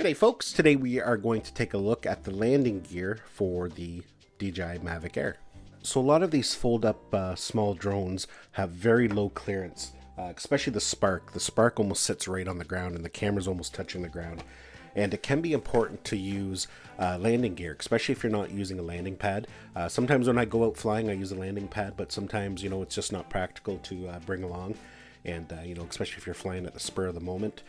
G'day folks, today we are going to take a look at the landing gear for the DJI Mavic Air. So a lot of these fold up small drones have very low clearance, especially the Spark. The Spark almost sits right on the ground and the camera's almost touching the ground. And it can be important to use landing gear, especially if you're not using a landing pad. Sometimes when I go out flying I use a landing pad, but sometimes it's just not practical to bring along. And especially if you're flying at the spur of the moment.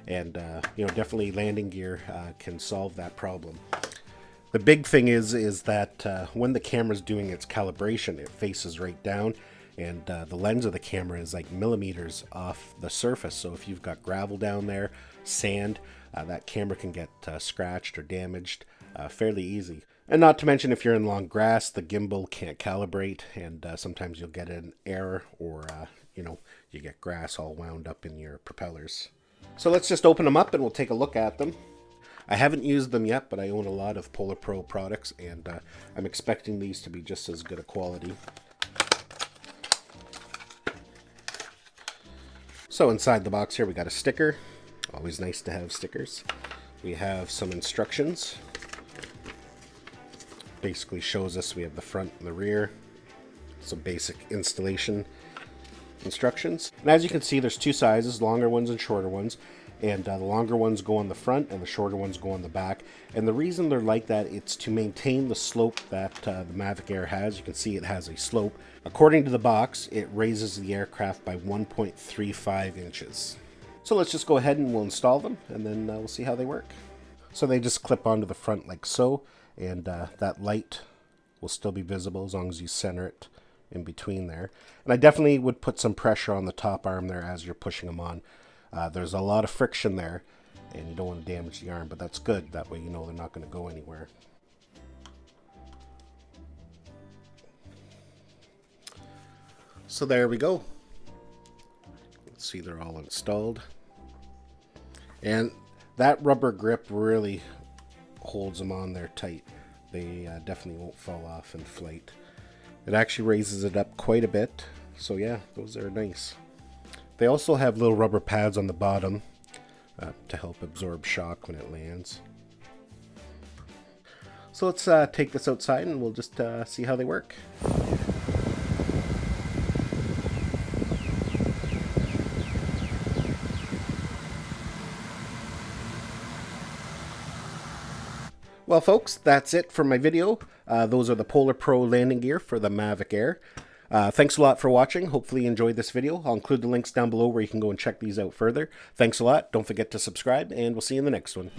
And definitely landing gear can solve that problem. The big thing is that when the camera's doing its calibration, it faces right down, and the lens of the camera is like millimeters off the surface. So if you've got gravel down there, sand, that camera can get scratched or damaged fairly easy. And not to mention, if you're in long grass, the gimbal can't calibrate, and sometimes you'll get an error, or you get grass all wound up in your propellers. So let's just open them up and we'll take a look at them. I haven't used them yet, but I own a lot of PolarPro products, and I'm expecting these to be just as good a quality. So inside the box here we got a sticker. Always nice to have stickers. We have some instructions. Basically shows us we have the front and the rear. Some basic installation instructions. And as you can see, there's two sizes, longer ones and shorter ones. And the longer ones go on the front and the shorter ones go on the back. And the reason they're like that, it's to maintain the slope that the Mavic Air has. You can see it has a slope. According to the box, it raises the aircraft by 1.35 inches. So let's just go ahead and we'll install them, and then we'll see how they work. So they just clip onto the front like so, and that light will still be visible as long as you center it in between there. And I definitely would put some pressure on the top arm there as you're pushing them on. There's a lot of friction there, and you don't want to damage the arm, but that's good. That way you know they're not going to go anywhere. So there we go. Let's see, they're all installed. And that rubber grip really holds them on there tight. They definitely won't fall off in flight. It actually raises it up quite a bit. So yeah, those are nice. They also have little rubber pads on the bottom to help absorb shock when it lands. So let's take this outside and we'll just see how they work. Well folks, that's it for my video. Those are the PolarPro landing gear for the Mavic Air. Thanks a lot for watching. Hopefully you enjoyed this video. I'll include the links down below where you can go and check these out further. Thanks a lot. Don't forget to subscribe, and we'll see you in the next one.